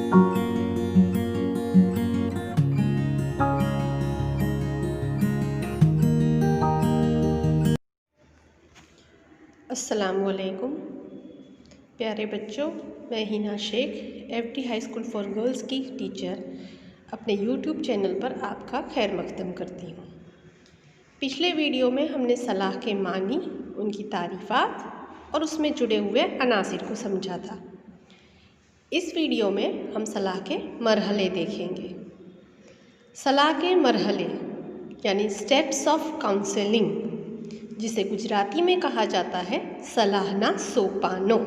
अस्सलामुअलैकुम प्यारे बच्चों, मैं Hina Shaikh FD high school for girls की टीचर अपने YouTube चैनल पर आपका खैर मकदम करती हूँ। पिछले वीडियो में हमने सलाह के मानी, उनकी तारीफ़ात और उसमें जुड़े हुए अनासिर को समझा था। इस वीडियो में हम सलाह के मरहले देखेंगे। सलाह के मरहले यानी स्टेप्स ऑफ काउंसलिंग, जिसे गुजराती में कहा जाता है सलाहना सोपानो।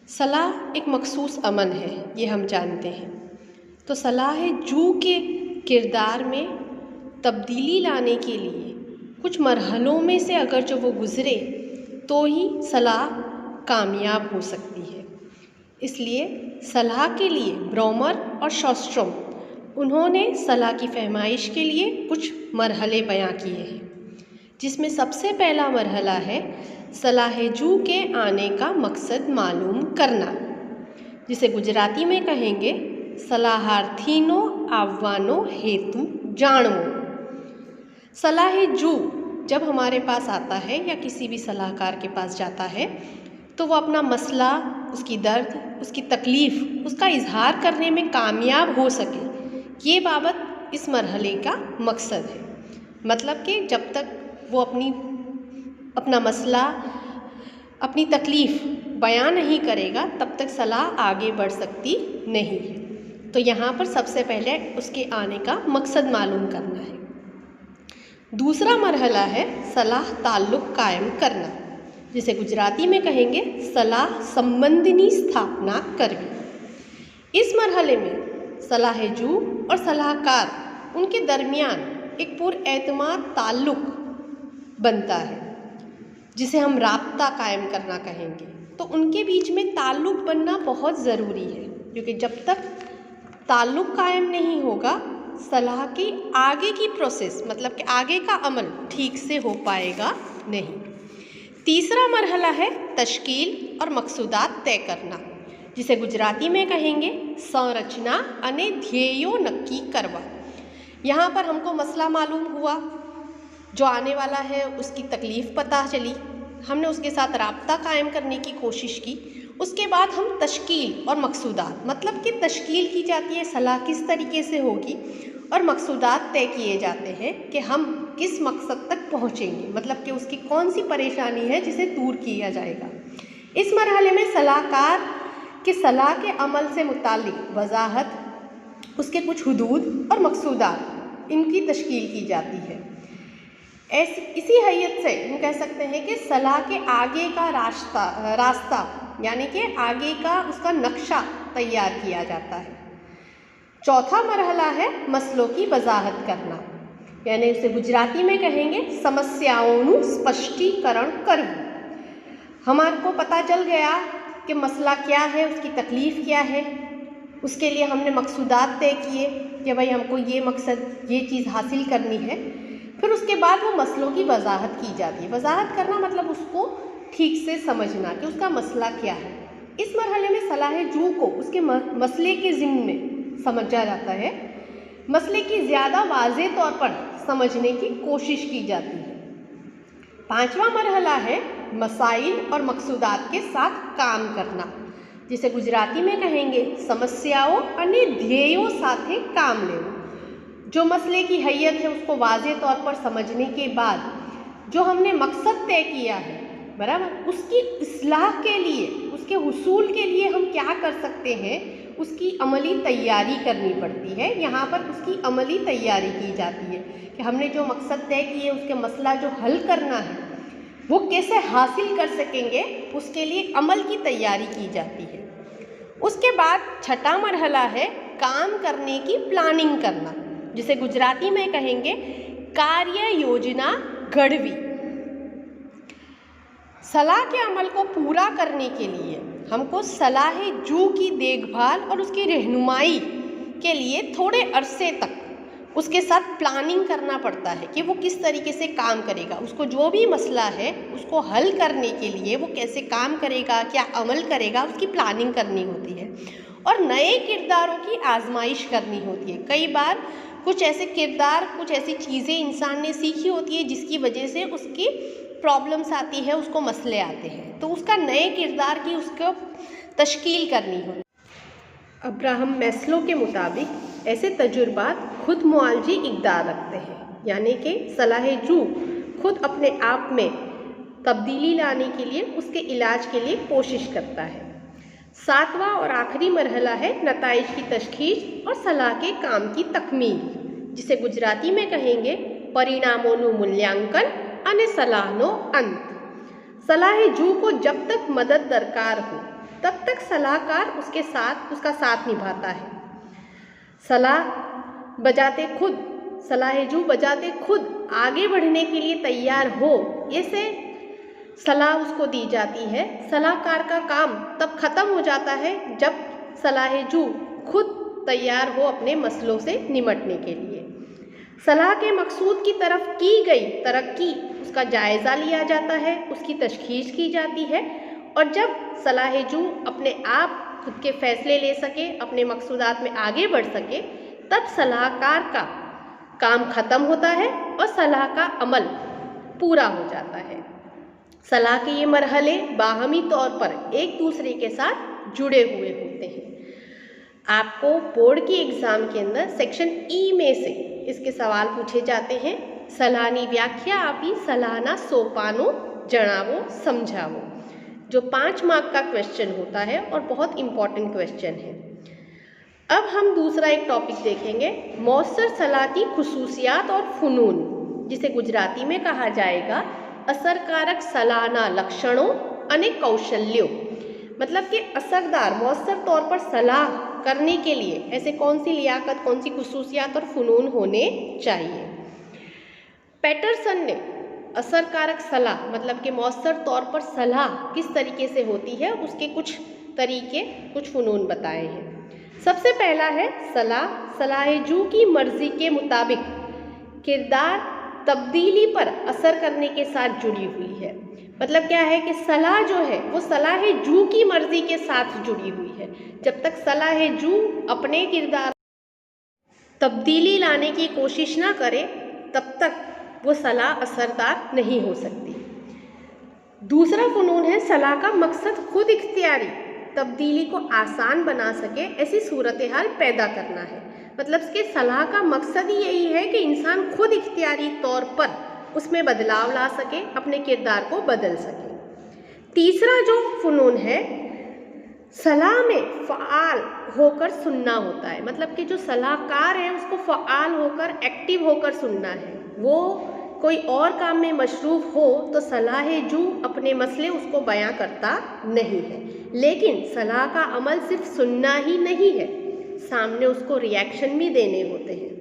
सलाह एक मखसूस अमल है, ये हम जानते हैं। तो सलाह जू के किरदार में तब्दीली लाने के लिए कुछ मरहलों में से अगर जो वो गुज़रे तो ही सलाह कामयाब हो सकती है। इसलिए सलाह के लिए ब्रोमर और शॉस्ट्रोम उन्होंने सलाह की फहमाइश के लिए कुछ मरहले बयां किए हैं, जिसमें सबसे पहला मरहला है सलाह जू के आने का मकसद मालूम करना, जिसे गुजराती में कहेंगे सलाहार्थीनो आववानो हेतु जाणवो। सलाह जू जब हमारे पास आता है या किसी भी सलाहकार के पास जाता है तो वो अपना मसला, उसकी दर्द, उसकी तकलीफ़, उसका इजहार करने में कामयाब हो सके, ये बाबत इस मरहले का मकसद है। मतलब कि जब तक वो अपना मसला, अपनी तकलीफ़ बयान नहीं करेगा तब तक सलाह आगे बढ़ सकती नहीं है। तो यहाँ पर सबसे पहले उसके आने का मकसद मालूम करना है। दूसरा मरहला है सलाह ताल्लुक़ कायम करना, जिसे गुजराती में कहेंगे सलाह संबंधनी स्थापना करवी। इस मरहले में सलाह जू और सलाहकार उनके दरमियान एक पुरएतमाद ताल्लुक़ बनता है, जिसे हम राब्ता कायम करना कहेंगे। तो उनके बीच में ताल्लुक़ बनना बहुत ज़रूरी है, क्योंकि जब तक ताल्लुक़ कायम नहीं होगा सलाह की आगे की प्रोसेस, मतलब कि आगे का अमल ठीक से हो पाएगा नहीं। तीसरा मरहला है तश्कील और मकसूदात तय करना, जिसे गुजराती में कहेंगे संरचना अने ध्येयो नक्की करवा। यहाँ पर हमको मसला मालूम हुआ, जो आने वाला है उसकी तकलीफ़ पता चली, हमने उसके साथ राब्ता कायम करने की कोशिश की। उसके बाद हम तश्कील और मकसूदात, मतलब कि तश्कील की जाती है सलाह किस तरीके से होगी, और मकसूदात तय किए जाते हैं कि हम किस मकसद तक पहुँचेंगे, मतलब कि उसकी कौन सी परेशानी है जिसे दूर किया जाएगा। इस मरहले में सलाहकार के सलाह के अमल से मुताल्लिक वजाहत, उसके कुछ हुदूद और मकसूदात, इनकी तश्कील की जाती है। इसी हैयत से हम कह सकते हैं कि सलाह के आगे का रास्ता यानी कि आगे का उसका नक्शा तैयार किया जाता है। चौथा मरहला है मसलों की वजाहत करना, यानी इसे गुजराती में कहेंगे समस्याओं स्पष्टीकरण करवू। हमारे को पता चल गया कि मसला क्या है, उसकी तकलीफ़ क्या है, उसके लिए हमने मकसूदात तय किए कि भाई हमको ये मकसद, ये चीज़ हासिल करनी है। फिर उसके बाद वो मसलों की वजाहत की जाती है। वजाहत करना मतलब उसको ठीक से समझना कि उसका मसला क्या है। इस मरहले में सलाह जू को उसके मसले के ज़िम्न में समझा जाता है, मसले की ज़्यादा वाज़ेह तौर पर समझने की कोशिश की जाती है। पांचवा मरहला है मसाइल और मकसूदात के साथ काम करना, जिसे गुजराती में कहेंगे समस्याओं अने ध्येयों साथे काम लेना। जो मसले की हैयत है उसको वाज़ेह तौर पर समझने के बाद जो हमने मकसद तय किया है, बराबर, उसकी इस्लाह के लिए, उसके हुसूल के लिए हम क्या कर सकते हैं, उसकी अमली तैयारी करनी पड़ती है। यहाँ पर उसकी अमली तैयारी की जाती है कि हमने जो मकसद तय किए, उसके मसला जो हल करना है वो कैसे हासिल कर सकेंगे, उसके लिए अमल की तैयारी की जाती है। उसके बाद छठा मरहला है काम करने की प्लानिंग करना, जिसे गुजराती में कहेंगे कार्य योजना घड़वी। सलाह के अमल को पूरा करने के लिए हमको सलाह जू की देखभाल और उसकी रहनुमाई के लिए थोड़े अरसे तक उसके साथ प्लानिंग करना पड़ता है कि वो किस तरीके से काम करेगा। उसको जो भी मसला है उसको हल करने के लिए वो कैसे काम करेगा, क्या अमल करेगा, उसकी प्लानिंग करनी होती है। और नए किरदारों की आजमाइश करनी होती है। कई बार कुछ ऐसे किरदार, कुछ ऐसी चीज़ें इंसान ने सीखी होती है जिसकी वजह से उसकी प्रॉब्लम्स आती है, उसको मसले आते हैं, तो उसका नए किरदार की उसको तश्कील करनी होती है। अब्राहम मैस्लो के मुताबिक ऐसे तजुर्बात खुद मुआलजी इक़दार रखते हैं, यानी कि सलाह-ए-जू खुद अपने आप में तब्दीली लाने के लिए, उसके इलाज के लिए कोशिश करता है। 7वां और आखिरी मरहला है नताइज की तशखीस और सलाह के काम की तकमील, जिसे गुजराती में कहेंगे परिणामों मूल्यांकन अने सलाहनो अंत। सलाह-ए-जू को जब तक मदद दरकार हो तब तक सलाहकार उसका साथ निभाता है। सलाह-ए-जू बजाते खुद आगे बढ़ने के लिए तैयार हो, ऐसे सलाह उसको दी जाती है। सलाहकार का काम तब ख़त्म हो जाता है जब सलाह-ए-जू खुद तैयार हो अपने मसलों से निमटने के लिए। सलाह के मकसूद की तरफ की गई तरक्की, उसका जायज़ा लिया जाता है, उसकी तशखीस की जाती है, और जब सलाह-ए-जू अपने आप खुद के फ़ैसले ले सके, अपने मकसूदात में आगे बढ़ सके, तब सलाहकार का काम ख़त्म होता है और सलाह का अमल पूरा हो जाता है। सलाह के ये मरहले बाहमी तौर पर एक दूसरे के साथ जुड़े हुए होते हैं। आपको बोर्ड की एग्ज़ाम के अंदर सेक्शन ई में से इसके सवाल पूछे जाते हैं। सलाहनी व्याख्या आपी सलाहना सोपानो जणावो समझावो, जो 5 मार्क का क्वेश्चन होता है और बहुत इम्पॉर्टेंट क्वेश्चन है। अब हम दूसरा एक टॉपिक देखेंगे, मौसर सलाह की खुसूसियात और फ़ुनून, जिसे गुजराती में कहा जाएगा असरकारक सलाहना लक्षणों अने कौशल्यों। मतलब कि असरदार मौसर तौर पर सलाह करने के लिए ऐसे कौन सी लियाकत, कौन सी खुसूसियात और फ़ुनून होने चाहिए। पैटरसन ने असरकारक सलाह मतलब कि मौसर तौर पर सलाह किस तरीके से होती है, उसके कुछ तरीके, कुछ फ़ुनून बताए हैं। सबसे पहला है सलाह-ए-जू की मर्ज़ी के मुताबिक किरदार तब्दीली पर असर करने के साथ जुड़ी हुई है। मतलब क्या है कि सलाह जो है वो सलाह-ए-जू की मर्ज़ी के साथ जुड़ी हुई है। जब तक सलाह-ए-जू अपने किरदार तब्दीली लाने की कोशिश ना करे, तब तक वो सलाह असरदार नहीं हो सकती। दूसरा फ़ुनून है सलाह का मकसद खुद इख्तियारी तब्दीली को आसान बना सके, ऐसी सूरत हाल पैदा करना है। मतलब कि सलाह का मकसद ही यही है कि इंसान खुद इख्तियारी तौर पर उसमें बदलाव ला सके, अपने किरदार को बदल सके। तीसरा जो फ़ुनून है, सलाह में फ़आल होकर सुनना होता है। मतलब कि जो सलाहकार है उसको फ़आल होकर, एक्टिव होकर सुनना है। वो कोई और काम में मशरूफ़ हो तो सलाह-ए-जू अपने मसले उसको बयां करता नहीं है। लेकिन सलाह का अमल सिर्फ सुनना ही नहीं है, सामने उसको रिएक्शन भी देने होते हैं।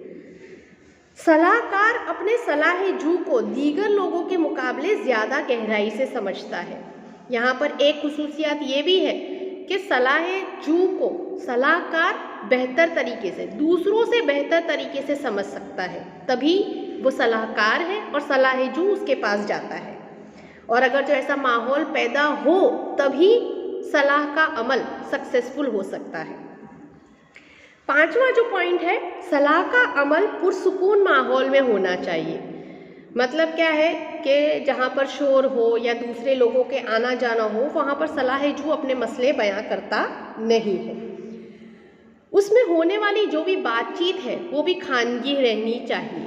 सलाहकार अपने सलाह-ए-जू को दीगर लोगों के मुकाबले ज़्यादा गहराई से समझता है। यहाँ पर एक खुसूसियत ये भी है कि सलाह-ए-जू को सलाहकार बेहतर तरीके से, दूसरों से बेहतर तरीके से समझ सकता है, तभी वो सलाहकार है और सलाह-ए-जू उसके पास जाता है। और अगर जो ऐसा माहौल पैदा हो तभी सलाह का अमल सक्सेसफुल हो सकता है। 5वां जो पॉइंट है, सलाह का अमल पुरसुकून माहौल में होना चाहिए। मतलब क्या है कि जहाँ पर शोर हो या दूसरे लोगों के आना जाना हो, वहाँ पर सलाह-ए-जू अपने मसले बयां करता नहीं है। उसमें होने वाली जो भी बातचीत है वो भी खानगी रहनी चाहिए।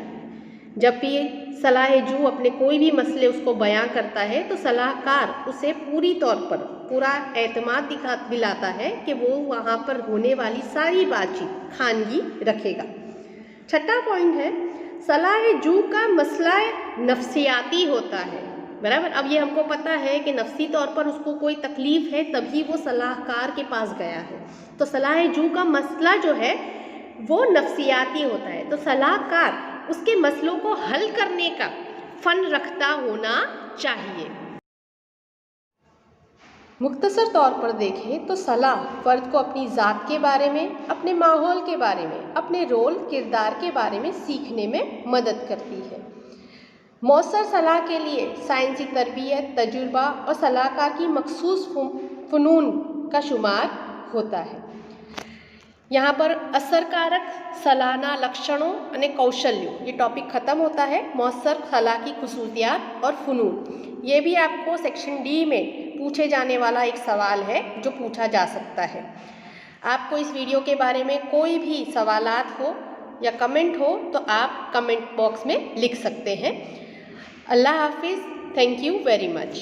जब भी सलाह-ए-जू अपने कोई भी मसले उसको बयां करता है तो सलाहकार उसे पूरी तौर पर पूरा एतमाद दिलाता है कि वो वहाँ पर होने वाली सारी बातचीत खानगी रखेगा। छठा पॉइंट है, सलाह-ए-जू का मसला नफ्सियाती होता है, बराबर। अब ये हमको पता है कि नफ्सी तौर पर उसको कोई तकलीफ़ है तभी वो सलाहकार के पास गया है, तो सलाह-ए-जू का मसला जो है वो नफ्सियाती होता है। तो सलाहकार उसके मसलों को हल करने का फ़न रखता होना चाहिए। मुख्तसर तौर पर देखें तो सलाह फ़र्द को अपनी ज़ात के बारे में, अपने माहौल के बारे में, अपने रोल किरदार के बारे में सीखने में मदद करती है। मौसर सलाह के लिए साइंसी तरबियत, तजुर्बा और सलाहकार की मखसूस फ़ुनून का शुमार होता है। यहाँ पर असरकारक सलाहना लक्षणों અને कौशल्यों ये टॉपिक ख़त्म होता है। मौसर सलाह की खसूसियात और फ़नून ये भी आपको सेक्शन डी में पूछे जाने वाला एक सवाल है जो पूछा जा सकता है। आपको इस वीडियो के बारे में कोई भी सवालात हो या कमेंट हो तो आप कमेंट बॉक्स में लिख सकते हैं। अल्लाह हाफिज़। Thank you very much.